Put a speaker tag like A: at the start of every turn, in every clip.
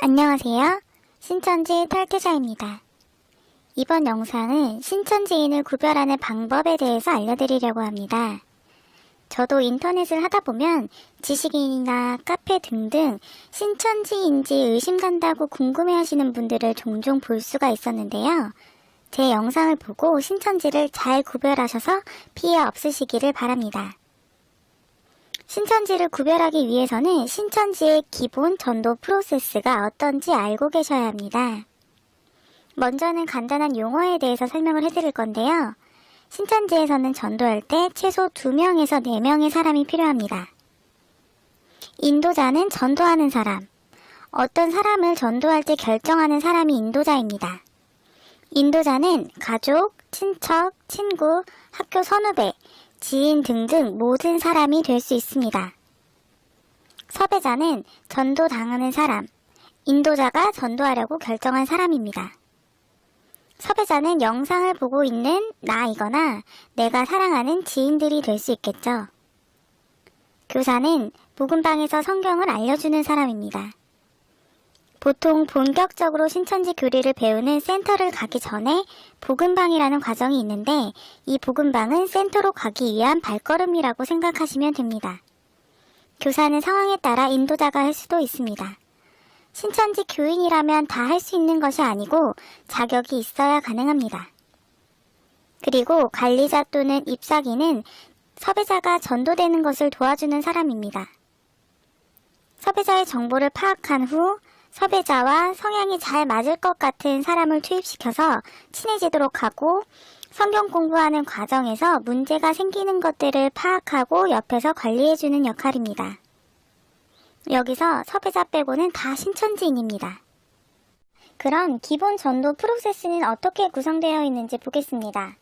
A: 안녕하세요. 신천지 탈퇴자입니다. 이번 영상은 신천지인을 구별하는 방법에 대해서 알려드리려고 합니다. 저도 인터넷을 하다 보면 지식인이나 카페 등등 신천지인지 의심간다고 궁금해하시는 분들을 종종 볼 수가 있었는데요. 제 영상을 보고 신천지를 잘 구별하셔서 피해 없으시기를 바랍니다. 신천지를 구별하기 위해서는 신천지의 기본 전도 프로세스가 어떤지 알고 계셔야 합니다. 먼저는 간단한 용어에 대해서 설명을 해드릴 건데요. 신천지에서는 전도할 때 최소 2명에서 4명의 사람이 필요합니다. 인도자는 전도하는 사람, 어떤 사람을 전도할 때 결정하는 사람이 인도자입니다. 인도자는 가족, 친척, 친구, 학교 선후배, 지인 등등 모든 사람이 될 수 있습니다. 섭외자는 전도당하는 사람, 인도자가 전도하려고 결정한 사람입니다. 섭외자는 영상을 보고 있는 나이거나 내가 사랑하는 지인들이 될 수 있겠죠. 교사는 복음방에서 성경을 알려주는 사람입니다. 보통 본격적으로 신천지 교리를 배우는 센터를 가기 전에 복음방이라는 과정이 있는데 이 복음방은 센터로 가기 위한 발걸음이라고 생각하시면 됩니다. 교사는 상황에 따라 인도자가 할 수도 있습니다. 신천지 교인이라면 다 할 수 있는 것이 아니고 자격이 있어야 가능합니다. 그리고 관리자 또는 잎사귀는 섭외자가 전도되는 것을 도와주는 사람입니다. 섭외자의 정보를 파악한 후 섭외자와 성향이 잘 맞을 것 같은 사람을 투입시켜서 친해지도록 하고 성경 공부하는 과정에서 문제가 생기는 것들을 파악하고 옆에서 관리해주는 역할입니다. 여기서 섭외자 빼고는 다 신천지인입니다. 그럼 기본 전도 프로세스는 어떻게 구성되어 있는지 보겠습니다.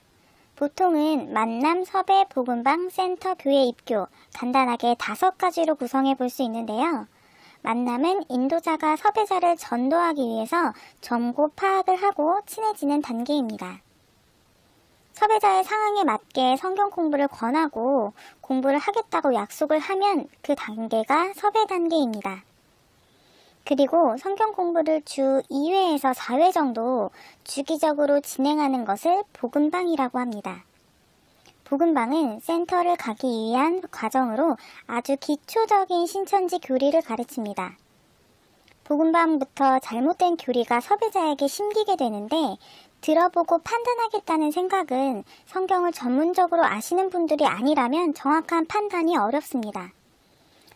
A: 보통은 만남, 섭외, 복음방, 센터, 교회 입교 간단하게 5가지로 구성해 볼 수 있는데요. 만남은 인도자가 섭외자를 전도하기 위해서 정보 파악을 하고 친해지는 단계입니다. 섭외자의 상황에 맞게 성경 공부를 권하고 공부를 하겠다고 약속을 하면 그 단계가 섭외 단계입니다. 그리고 성경 공부를 주 2회에서 4회 정도 주기적으로 진행하는 것을 복음방이라고 합니다. 복음방은 센터를 가기 위한 과정으로 아주 기초적인 신천지 교리를 가르칩니다. 복음방부터 잘못된 교리가 섭외자에게 심기게 되는데 들어보고 판단하겠다는 생각은 성경을 전문적으로 아시는 분들이 아니라면 정확한 판단이 어렵습니다.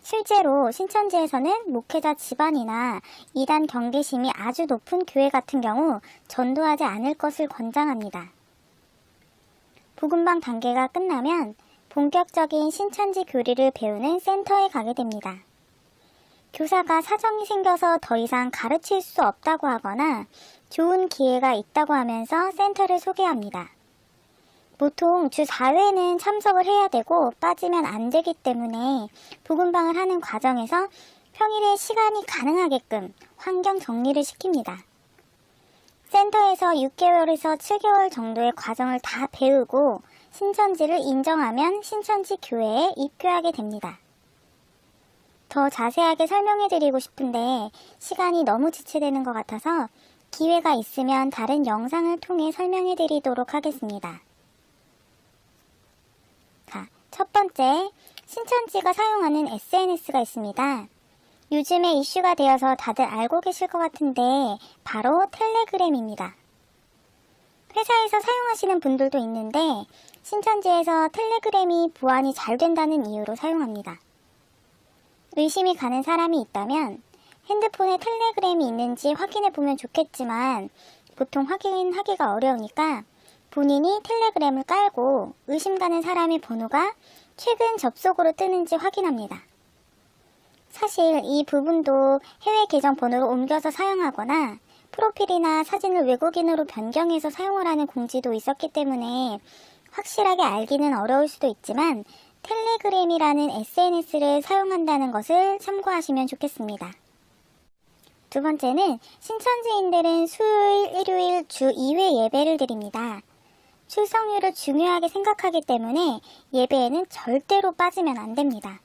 A: 실제로 신천지에서는 목회자 집안이나 이단 경계심이 아주 높은 교회 같은 경우 전도하지 않을 것을 권장합니다. 복음방 단계가 끝나면 본격적인 신천지 교리를 배우는 센터에 가게 됩니다. 교사가 사정이 생겨서 더 이상 가르칠 수 없다고 하거나 좋은 기회가 있다고 하면서 센터를 소개합니다. 보통 주 4회는 참석을 해야 되고 빠지면 안 되기 때문에 복음방을 하는 과정에서 평일에 시간이 가능하게끔 환경 정리를 시킵니다. 센터에서 6개월에서 7개월 정도의 과정을 다 배우고 신천지를 인정하면 신천지 교회에 입교하게 됩니다. 더 자세하게 설명해드리고 싶은데 시간이 너무 지체되는 것 같아서 기회가 있으면 다른 영상을 통해 설명해드리도록 하겠습니다. 자, 첫 번째, 신천지가 사용하는 SNS가 있습니다. 요즘에 이슈가 되어서 다들 알고 계실 것 같은데 바로 텔레그램입니다. 회사에서 사용하시는 분들도 있는데 신천지에서 텔레그램이 보안이 잘 된다는 이유로 사용합니다. 의심이 가는 사람이 있다면 핸드폰에 텔레그램이 있는지 확인해 보면 좋겠지만 보통 확인하기가 어려우니까 본인이 텔레그램을 깔고 의심 가는 사람의 번호가 최근 접속으로 뜨는지 확인합니다. 사실 이 부분도 해외 계정 번호로 옮겨서 사용하거나 프로필이나 사진을 외국인으로 변경해서 사용을 하는 공지도 있었기 때문에 확실하게 알기는 어려울 수도 있지만 텔레그램이라는 SNS를 사용한다는 것을 참고하시면 좋겠습니다. 두 번째는 신천지인들은 수요일, 일요일 주 2회 예배를 드립니다. 출석률을 중요하게 생각하기 때문에 예배에는 절대로 빠지면 안 됩니다.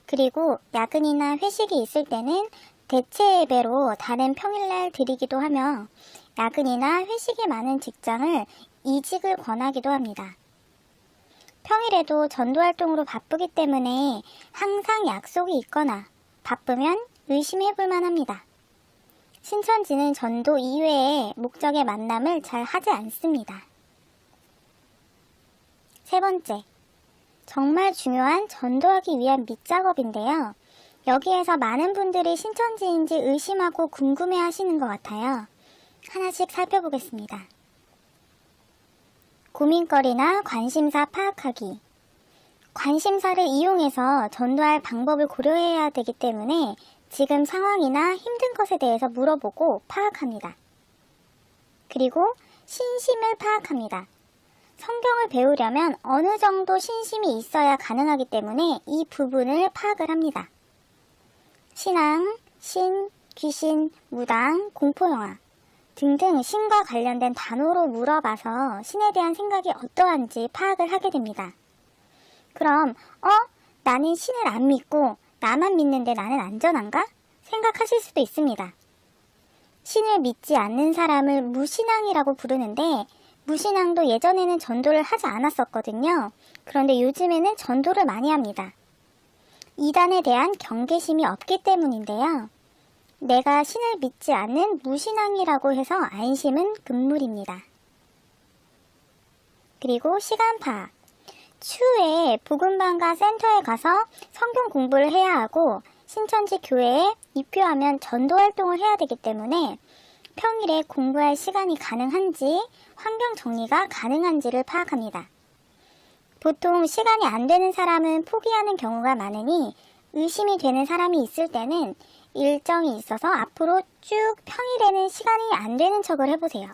A: 그리고 야근이나 회식이 있을 때는 대체 예배로 다른 평일날 드리기도 하며 야근이나 회식이 많은 직장을 이직을 권하기도 합니다. 평일에도 전도활동으로 바쁘기 때문에 항상 약속이 있거나 바쁘면 의심해 볼 만합니다. 신천지는 전도 이외의 목적의 만남을 잘 하지 않습니다. 세 번째, 정말 중요한 전도하기 위한 밑작업인데요. 여기에서 많은 분들이 신천지인지 의심하고 궁금해 하시는 것 같아요. 하나씩 살펴보겠습니다. 고민거리나 관심사 파악하기. 관심사를 이용해서 전도할 방법을 고려해야 되기 때문에 지금 상황이나 힘든 것에 대해서 물어보고 파악합니다. 그리고 신심을 파악합니다. 성경을 배우려면 어느 정도 신심이 있어야 가능하기 때문에 이 부분을 파악을 합니다. 신앙, 신, 귀신, 무당, 공포영화 등등 신과 관련된 단어로 물어봐서 신에 대한 생각이 어떠한지 파악을 하게 됩니다. 그럼 나는 신을 안 믿고 나만 믿는데 나는 안전한가? 생각하실 수도 있습니다. 신을 믿지 않는 사람을 무신앙이라고 부르는데 무신앙도 예전에는 전도를 하지 않았었거든요. 그런데 요즘에는 전도를 많이 합니다. 이단에 대한 경계심이 없기 때문인데요. 내가 신을 믿지 않는 무신앙이라고 해서 안심은 금물입니다. 그리고 시간 파악. 추후에 복음반가 센터에 가서 성경 공부를 해야 하고 신천지 교회에 입교하면 전도활동을 해야 되기 때문에 평일에 공부할 시간이 가능한지 환경 정리가 가능한지를 파악합니다. 보통 시간이 안 되는 사람은 포기하는 경우가 많으니 의심이 되는 사람이 있을 때는 일정이 있어서 앞으로 쭉 평일에는 시간이 안 되는 척을 해보세요.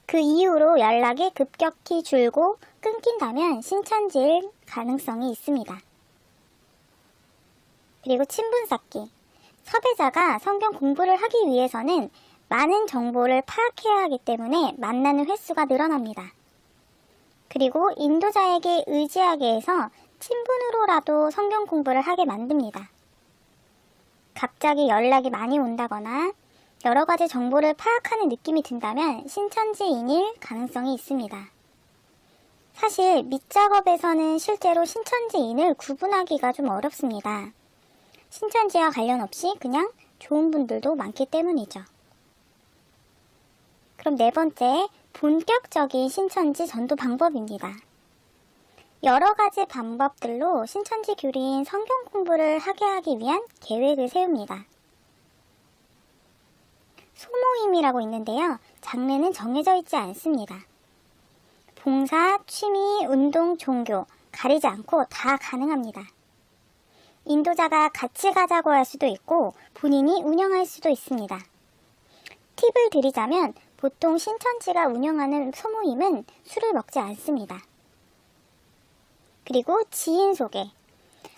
A: 그 이후로 연락이 급격히 줄고 끊긴다면 신천지일 가능성이 있습니다. 그리고 친분 쌓기. 섭외자가 성경 공부를 하기 위해서는 많은 정보를 파악해야 하기 때문에 만나는 횟수가 늘어납니다. 그리고 인도자에게 의지하게 해서 친분으로라도 성경 공부를 하게 만듭니다. 갑자기 연락이 많이 온다거나 여러 가지 정보를 파악하는 느낌이 든다면 신천지인일 가능성이 있습니다. 사실 밑작업에서는 실제로 신천지인을 구분하기가 좀 어렵습니다. 신천지와 관련 없이 그냥 좋은 분들도 많기 때문이죠. 그럼 네 번째, 본격적인 신천지 전도 방법입니다. 여러 가지 방법들로 신천지 교리인 성경 공부를 하게 하기 위한 계획을 세웁니다. 소모임이라고 있는데요. 장르는 정해져 있지 않습니다. 봉사, 취미, 운동, 종교 가리지 않고 다 가능합니다. 인도자가 같이 가자고 할 수도 있고 본인이 운영할 수도 있습니다. 팁을 드리자면 보통 신천지가 운영하는 소모임은 술을 먹지 않습니다. 그리고 지인 소개.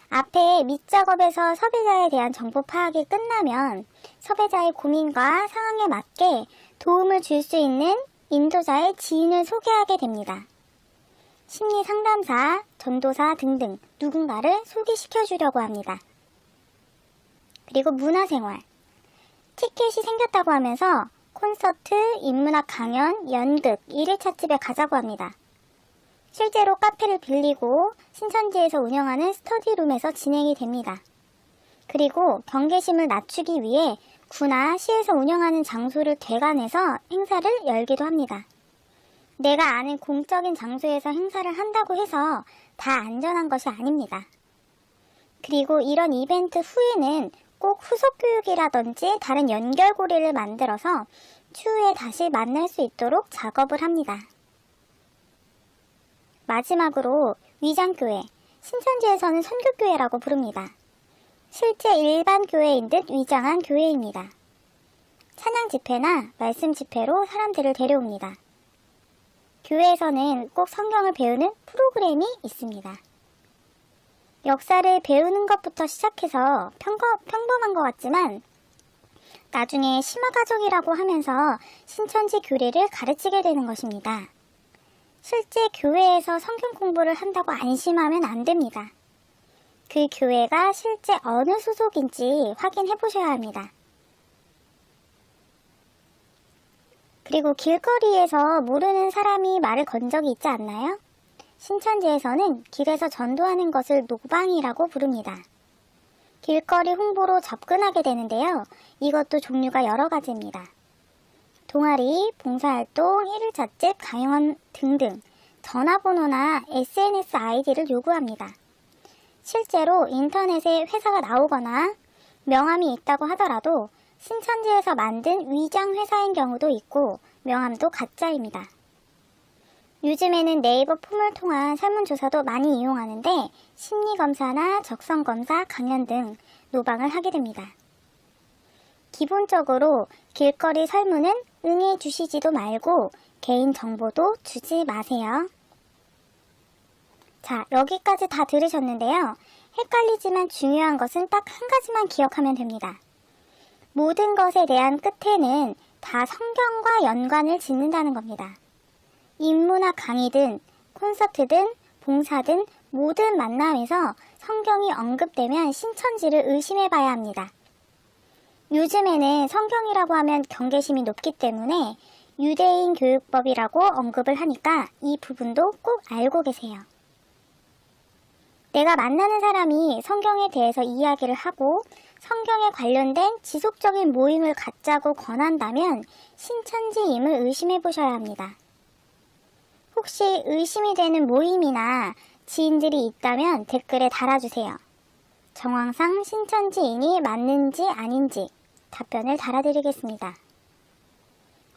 A: 앞에 밑작업에서 섭외자에 대한 정보 파악이 끝나면 섭외자의 고민과 상황에 맞게 도움을 줄 수 있는 인도자의 지인을 소개하게 됩니다. 심리상담사, 전도사 등등 누군가를 소개시켜 주려고 합니다. 그리고 문화생활. 티켓이 생겼다고 하면서 콘서트, 인문학 강연, 연극, 일일차 집에 가자고 합니다. 실제로 카페를 빌리고 신천지에서 운영하는 스터디룸에서 진행이 됩니다. 그리고 경계심을 낮추기 위해 구나 시에서 운영하는 장소를 대관해서 행사를 열기도 합니다. 내가 아는 공적인 장소에서 행사를 한다고 해서 다 안전한 것이 아닙니다. 그리고 이런 이벤트 후에는 꼭 후속 교육이라든지 다른 연결고리를 만들어서 추후에 다시 만날 수 있도록 작업을 합니다. 마지막으로 위장교회, 신천지에서는 선교교회라고 부릅니다. 실제 일반 교회인 듯 위장한 교회입니다. 찬양 집회나 말씀 집회로 사람들을 데려옵니다. 교회에서는 꼭 성경을 배우는 프로그램이 있습니다. 역사를 배우는 것부터 시작해서 평범한 것 같지만 나중에 심화가족이라고 하면서 신천지 교리를 가르치게 되는 것입니다. 실제 교회에서 성경 공부를 한다고 안심하면 안 됩니다. 그 교회가 실제 어느 소속인지 확인해 보셔야 합니다. 그리고 길거리에서 모르는 사람이 말을 건 적이 있지 않나요? 신천지에서는 길에서 전도하는 것을 노방이라고 부릅니다. 길거리 홍보로 접근하게 되는데요. 이것도 종류가 여러 가지입니다. 동아리, 봉사활동, 일일잣집, 강연 등등 전화번호나 SNS 아이디를 요구합니다. 실제로 인터넷에 회사가 나오거나 명함이 있다고 하더라도 신천지에서 만든 위장 회사인 경우도 있고 명함도 가짜입니다. 요즘에는 네이버 폼을 통한 설문조사도 많이 이용하는데 심리검사나 적성검사, 강연 등 노방을 하게 됩니다. 기본적으로 길거리 설문은 응해 주시지도 말고 개인정보도 주지 마세요. 자, 여기까지 다 들으셨는데요. 헷갈리지만 중요한 것은 딱 한 가지만 기억하면 됩니다. 모든 것에 대한 끝에는 다 성경과 연관을 짓는다는 겁니다. 인문학 강의든 콘서트든 봉사든 모든 만남에서 성경이 언급되면 신천지를 의심해 봐야 합니다. 요즘에는 성경이라고 하면 경계심이 높기 때문에 유대인 교육법이라고 언급을 하니까 이 부분도 꼭 알고 계세요. 내가 만나는 사람이 성경에 대해서 이야기를 하고 성경에 관련된 지속적인 모임을 갖자고 권한다면 신천지임을 의심해 보셔야 합니다. 혹시 의심이 되는 모임이나 지인들이 있다면 댓글에 달아주세요. 정황상 신천지인이 맞는지 아닌지 답변을 달아드리겠습니다.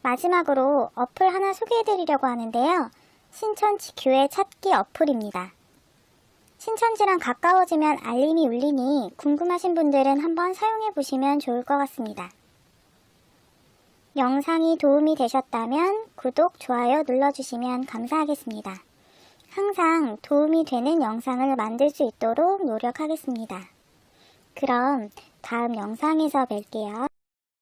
A: 마지막으로 어플 하나 소개해드리려고 하는데요. 신천지 교회 찾기 어플입니다. 신천지랑 가까워지면 알림이 울리니 궁금하신 분들은 한번 사용해보시면 좋을 것 같습니다. 영상이 도움이 되셨다면 구독, 좋아요 눌러주시면 감사하겠습니다. 항상 도움이 되는 영상을 만들 수 있도록 노력하겠습니다. 그럼 다음 영상에서 뵐게요.